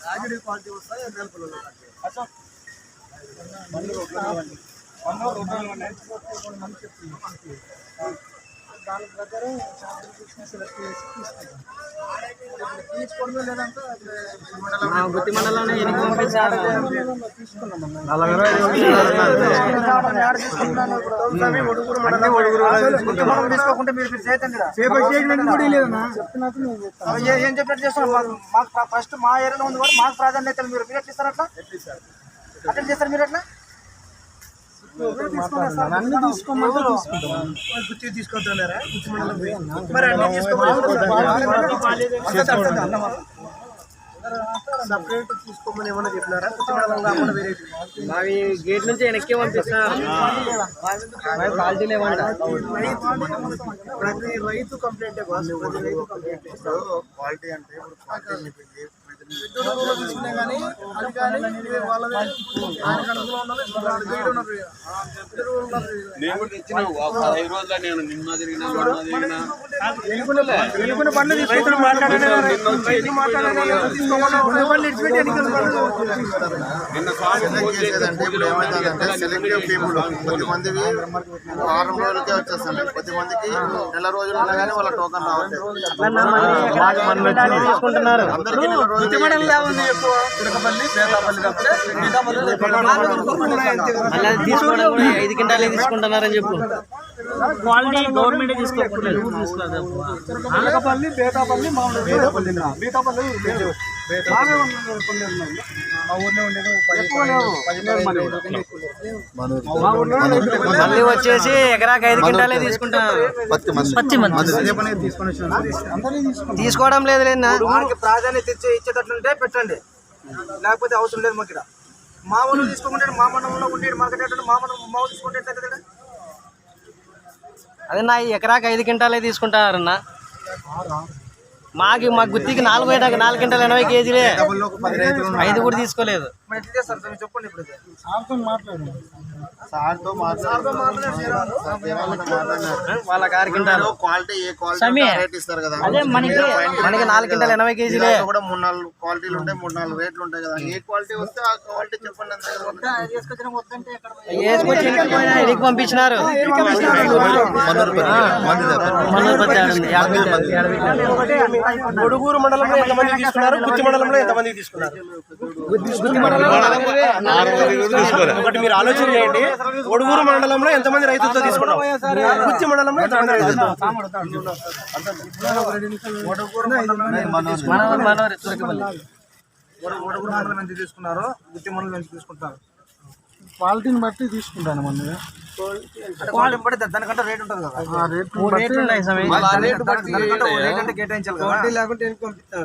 రాజడి quality వస్తాయి నెలకొల్లు అచ్చా దాని ప్రకారం తీసుకోవడమే లేదంటే గుత్తి మండలంలో ఎన్ని పంపించారు తీసుకోకుంటే మీరు ఏం చెప్పినట్టు చేస్తున్నారు మాకు ఫస్ట్ మా ఏరియాలో ఉంది కూడా మాకు ప్రాధాన్యత మీరు ఎట్లా ఇస్తారు అట్లా అటెండ్ చేస్తారు మీరు అట్లా అన్ని గుర్తి తీసుకుంటున్నారా మరి అన్ని సపరేట్ తీసుకోమని ఏమన్నా చెప్పినారా మావి గేట్ నుంచి వెనక్కి పంపిస్తున్నారు ప్రతి రైతు కంప్లైంట్ క్వాలిటీ అంటే తీసుకున్నాయి కానీ అది కానీ వాళ్ళది సెలెక్టివ్ పీపుల్ కొద్దిమందివి వారం రోజులకే వచ్చేస్తాండి కొద్దిమందికి నెల రోజులు ఉన్నా కానీ వాళ్ళ టోకన్ రావట్లేదు తీసుకోవడం 5 క్వింటాలే తీసుకుంటున్నారని చెప్పు క్వాలిటీ గవర్నమెంట్ తీసుకోవట్లేదు అనకపల్లి బేతాపల్లి బేతాపల్లి మళ్ళీ వచ్చేసి ఎకరాకి 5 క్వింటాలే తీసుకుంటున్నారు తీసుకోవడం లేదు లేదా ప్రాధాన్యత ఇచ్చేటట్లుంటే పెట్టండి లేకపోతే అవసరం లేదు మాకు ఇక్కడ మా ఊళ్ళు తీసుకోకుంటే మా మండలంలో ఉంటే మార్కెట్ మా ఊళ్ళు తీసుకుంటే అదే నా ఎకరాకి 5 క్వింటాలే తీసుకుంటారన్నా మాకు గుత్తికి 4 క్వింటాలు 80 కేజీలే 5 కూడా తీసుకోలేదు చెప్పండి ఇప్పుడు వాళ్ళకి 6 క్వింటాలు క్వాలిటీ ఏ క్వాలిటీ రేట్ ఇస్తారు కదా మనకి 4 క్వింటాలు 80 కేజీలే కూడా 3-4 క్వాలిటీలు ఉంటాయి 3-4 రేట్లు ఉంటాయి కదా ఏ క్వాలిటీ వస్తే ఆ క్వాలిటీ చెప్పండి ఎనికి పంపించినారు ఒడుగూరు మండలంలో ఎంతమంది తీసుకున్నారు గుత్తి మండలంలో ఎంతమంది తీసుకున్నారు ఒకటి మీరు ఆలోచన చేయండి ఒడుగూరు మండలంలో ఎంతమంది రైతులతో తీసుకున్నాం గుత్తి మండలంలో ఎంతమంది రైతులతో ఒడుగూరు మండలం ఎంత తీసుకున్నారో గుత్తి మండలం ఎంత తీసుకుంటారు క్వాలిటీని బట్టి తీసుకుంటాను మన క్వాలిటీ బట్టి దానికంటే రేట్ ఉంటుంది కదా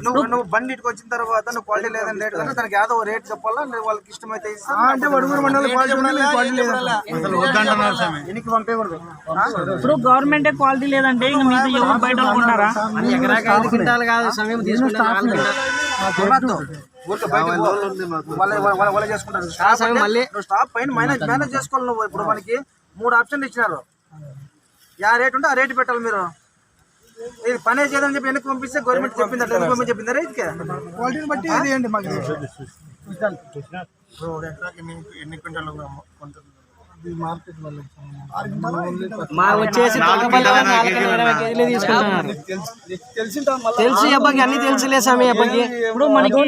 నువ్వు బండి ఇటుకు వచ్చిన తర్వాత నువ్వు క్వాలిటీ లేదని రేట్ కదా దానికి ఏదో రేట్ చెప్పాలా వాళ్ళకి ఇష్టమైతే అంటే వడుగురు మండలం ఎనికి పంపేకూడదు ఇప్పుడు గవర్నమెంట్ క్వాలిటీ లేదంటే ఇంకా మీద ఎవరు బయట ఉంటారా ఎకరాకి 5 క్వింటాలు కాదు సమయం తీసుకుంటారు స్టాప్ పైన మేనేజ్ చేసుకోవాలి నువ్వు ఇప్పుడు మనకి 3 ఆప్షన్లు ఇచ్చినారు యా రేట్ ఉంటే ఆ రేటు పెట్టాలి మీరు ఇది పనే చేయదని చెప్పి వెనక్కి పంపిస్తే గవర్నమెంట్ చెప్పింది అట్లా పంపించి చెప్పిందా రేట్కి క్వాలిటీని బట్టి ఇదేంటి మాకు ఎన్ని క్వింటాలు మా వచ్చేసి తెలుసు అబ్బాకి అన్ని తెలుసులే స్వామి అబ్బాకి ఇప్పుడు మనకి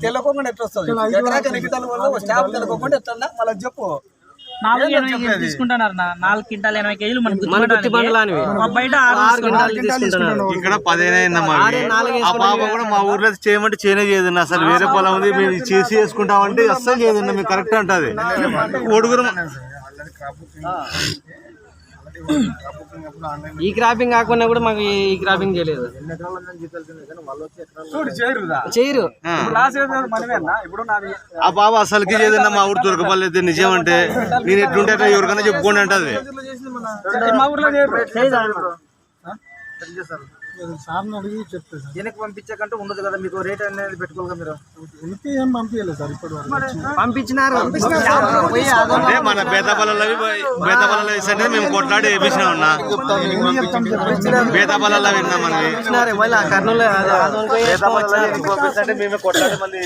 తెలియకుండా ఎట్లా వస్తుంది తెలియకుండా ఎట్లా మళ్ళీ చెప్పు 4 తీసుకుంటున్నారు 4 క్వింటాలు 80 కేజీలు మన గుత్తి మండలానికి బయట 6 క్వింటాలు తీసుకుంటున్నారు ఇక్కడ 15 అయిందమ్మా ఆ పాప కూడా మా ఊర్లో చేయమంటే చేయనే చేయదన్న అసలు వేరే పొలం ఉంది మేము చేసి చేసుకుంటామంటే అస్సలు చేయదన్న మీకు కరెక్ట్ అంటది ఒడుగురు ఈ క్రాపింగ్ కాకుండా కూడా మాకు ఈ క్రాపింగ్ చేయలేదు చేయరు ఆ పాప అసలుకి చేయదన్న మా ఊరు దొరకపలేదు నిజం అంటే నేను ఎట్లుంటే ఎవరికైనా చెప్పుకోండి అంటది సార్ని అడిగి చెప్తే సార్. వెనక్కి పంపించాకంటే ఉండదు కదా, మీకు రేట్ అనేది పెట్టుకోవాలి మీరు. వెనక్కి ఏం పంపించలేదు సార్ ఇప్పటి వరకు. పంపించినారు అంటే మన బేతపల్లలో ఇస్తే మేము కొట్లాడి వేపించినాం అన్న. బేతపల్లలో విన్నాం మనకి కర్నూలు పంపిస్తే మేమే కొట్లాడి మళ్ళీ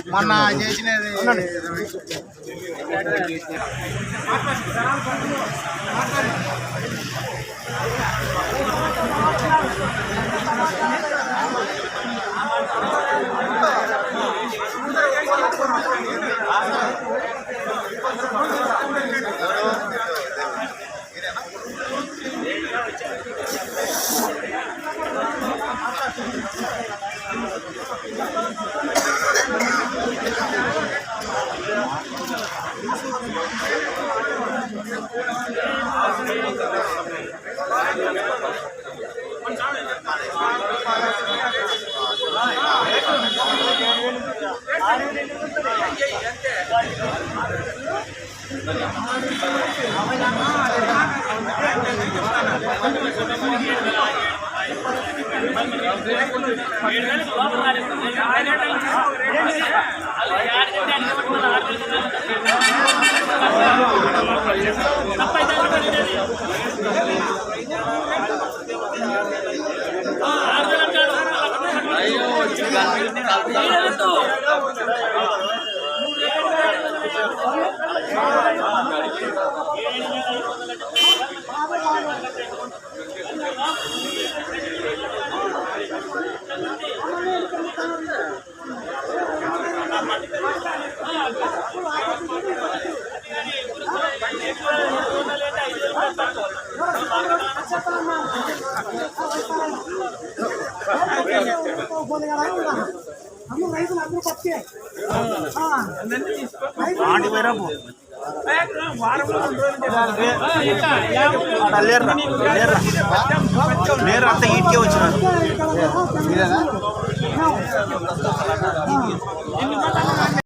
లేరు అంత ఇంటికే వచ్చినారు.